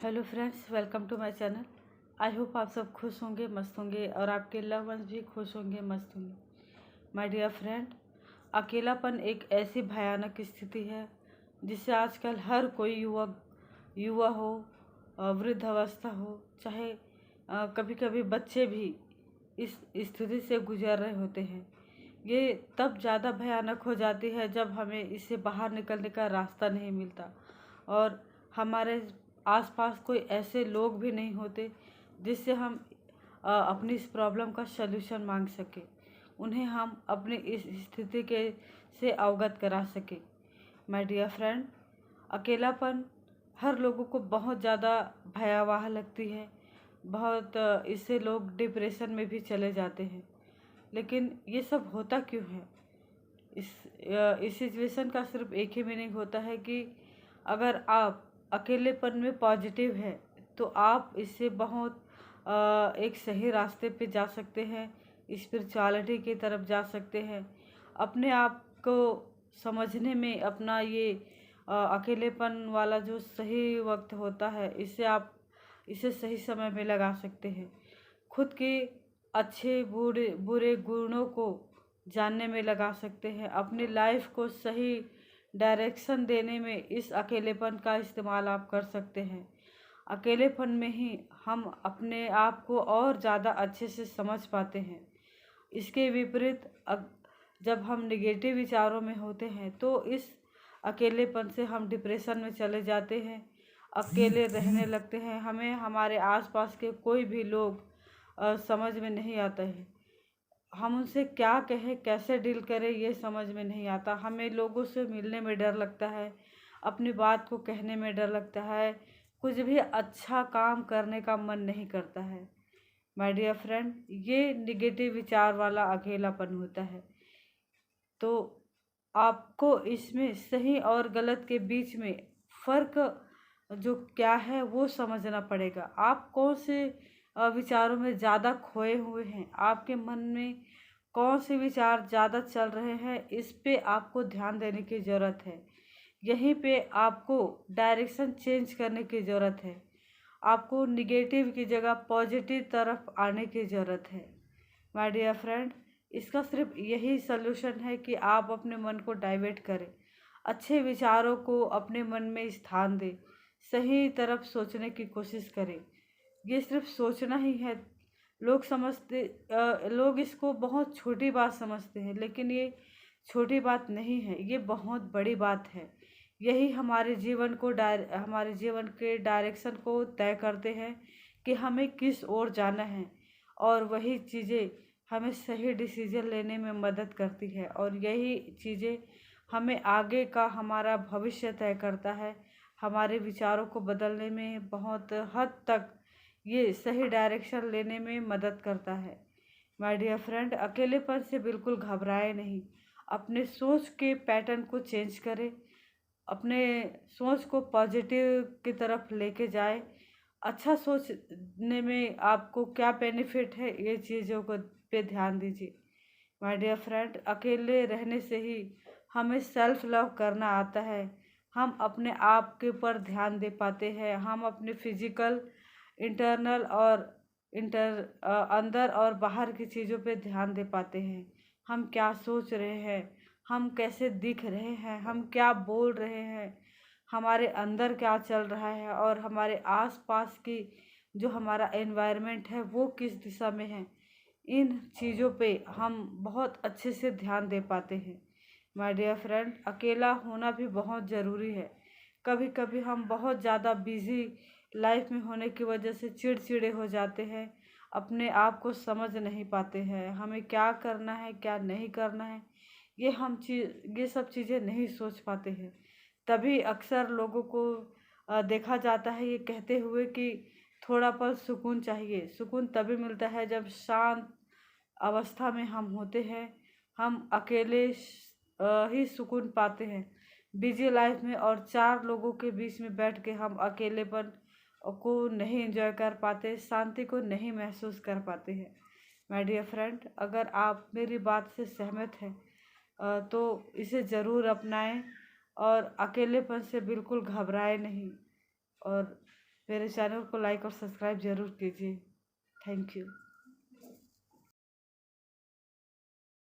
Hello friends, welcome to my channel. I hope आप सब खुश होंगे, मस्त होंगे और आपके लव वंस भी खुश होंगे, मस्त होंगे। माय डियर फ्रेंड, अकेलापन एक ऐसी भयानक स्थिति है जिससे आजकल हर कोई युवा हो, वृद्ध अवस्था हो, चाहे कभी कभी बच्चे भी इस स्थिति से गुजर रहे होते हैं। ये तब ज़्यादा भयानक हो जाती है जब हमें इससे बाहर निकलने का रास्ता नहीं मिलता और हमारे आसपास कोई ऐसे लोग भी नहीं होते जिससे हम अपनी इस प्रॉब्लम का सलूशन मांग सके, उन्हें हम अपनी इस स्थिति के से अवगत करा सके। माय डियर फ्रेंड, अकेलापन हर लोगों को बहुत ज़्यादा भयावह लगती है। बहुत इससे लोग डिप्रेशन में भी चले जाते हैं। लेकिन ये सब होता क्यों है? इस सिचुएशन का सिर्फ एक ही मीनिंग होता है कि अगर आप अकेलेपन में पॉजिटिव है तो आप इससे बहुत एक सही रास्ते पे जा सकते हैं, स्पिरिचुअलिटी की तरफ जा सकते हैं। अपने आप को समझने में अपना ये अकेलेपन वाला जो सही वक्त होता है, इससे आप इसे सही समय में लगा सकते हैं। खुद के अच्छे बुरे बुरे गुणों को जानने में लगा सकते हैं। अपनी लाइफ को सही डायरेक्शन देने में इस अकेलेपन का इस्तेमाल आप कर सकते हैं। अकेलेपन में ही हम अपने आप को और ज़्यादा अच्छे से समझ पाते हैं। इसके विपरीत जब हम निगेटिव विचारों में होते हैं तो इस अकेलेपन से हम डिप्रेशन में चले जाते हैं, अकेले रहने लगते हैं। हमें हमारे आसपास के कोई भी लोग समझ में नहीं आता है। हम उनसे क्या कहें, कैसे डील करें, ये समझ में नहीं आता। हमें लोगों से मिलने में डर लगता है, अपनी बात को कहने में डर लगता है, कुछ भी अच्छा काम करने का मन नहीं करता है। माय डियर फ्रेंड, ये निगेटिव विचार वाला अकेलापन होता है। तो आपको इसमें सही और गलत के बीच में फ़र्क जो क्या है वो समझना पड़ेगा। आप कौन से विचारों में ज़्यादा खोए हुए हैं, आपके मन में कौन से विचार ज़्यादा चल रहे हैं, इस पे आपको ध्यान देने की ज़रूरत है। यहीं पे आपको डायरेक्शन चेंज करने की ज़रूरत है। आपको निगेटिव की जगह पॉजिटिव तरफ आने की ज़रूरत है। माय डियर फ्रेंड, इसका सिर्फ यही सलूशन है कि आप अपने मन को डाइवर्ट करें, अच्छे विचारों को अपने मन में स्थान दें, सही तरफ सोचने की कोशिश करें। ये सिर्फ सोचना ही है। लोग इसको बहुत छोटी बात समझते हैं, लेकिन ये छोटी बात नहीं है, ये बहुत बड़ी बात है। यही हमारे जीवन के डायरेक्शन को तय करते हैं कि हमें किस ओर जाना है, और वही चीज़ें हमें सही डिसीजन लेने में मदद करती है, और यही चीज़ें हमें आगे का हमारा भविष्य तय करता है। हमारे विचारों को बदलने में बहुत हद तक ये सही डायरेक्शन लेने में मदद करता है। माय डियर फ्रेंड, अकेलेपन से बिल्कुल घबराए नहीं। अपने सोच के पैटर्न को चेंज करें, अपने सोच को पॉजिटिव की तरफ लेके जाए। अच्छा सोचने में आपको क्या बेनिफिट है, ये चीज़ों को पे ध्यान दीजिए। माय डियर फ्रेंड, अकेले रहने से ही हमें सेल्फ लव करना आता है। हम अपने आप के ऊपर ध्यान दे पाते हैं। हम अपने फिजिकल, इंटरनल और अंदर और बाहर की चीज़ों पे ध्यान दे पाते हैं। हम क्या सोच रहे हैं, हम कैसे दिख रहे हैं, हम क्या बोल रहे हैं, हमारे अंदर क्या चल रहा है, और हमारे आसपास की जो हमारा एनवायरनमेंट है वो किस दिशा में है। इन चीज़ों पे हम बहुत अच्छे से ध्यान दे पाते हैं। माय डियर फ्रेंड, अकेला होना भी बहुत ज़रूरी है। कभी कभी हम बहुत ज़्यादा बिजी लाइफ में होने की वजह से चिड़चिड़े हो जाते हैं, अपने आप को समझ नहीं पाते हैं, हमें क्या करना है क्या नहीं करना है, ये सब चीज़ें नहीं सोच पाते हैं। तभी अक्सर लोगों को देखा जाता है ये कहते हुए कि थोड़ा पल सुकून चाहिए। सुकून तभी मिलता है जब शांत अवस्था में हम होते हैं। हम अकेले ही सुकून पाते हैं बिजी लाइफ में, और चार लोगों के बीच में बैठ के हम अकेलेपन को नहीं एंजॉय कर पाते, शांति को नहीं महसूस कर पाते हैं। माय डियर फ्रेंड, अगर आप मेरी बात से सहमत हैं तो इसे ज़रूर अपनाएं और अकेलेपन से बिल्कुल घबराए नहीं। और मेरे चैनल को लाइक और सब्सक्राइब ज़रूर कीजिए। Thank you.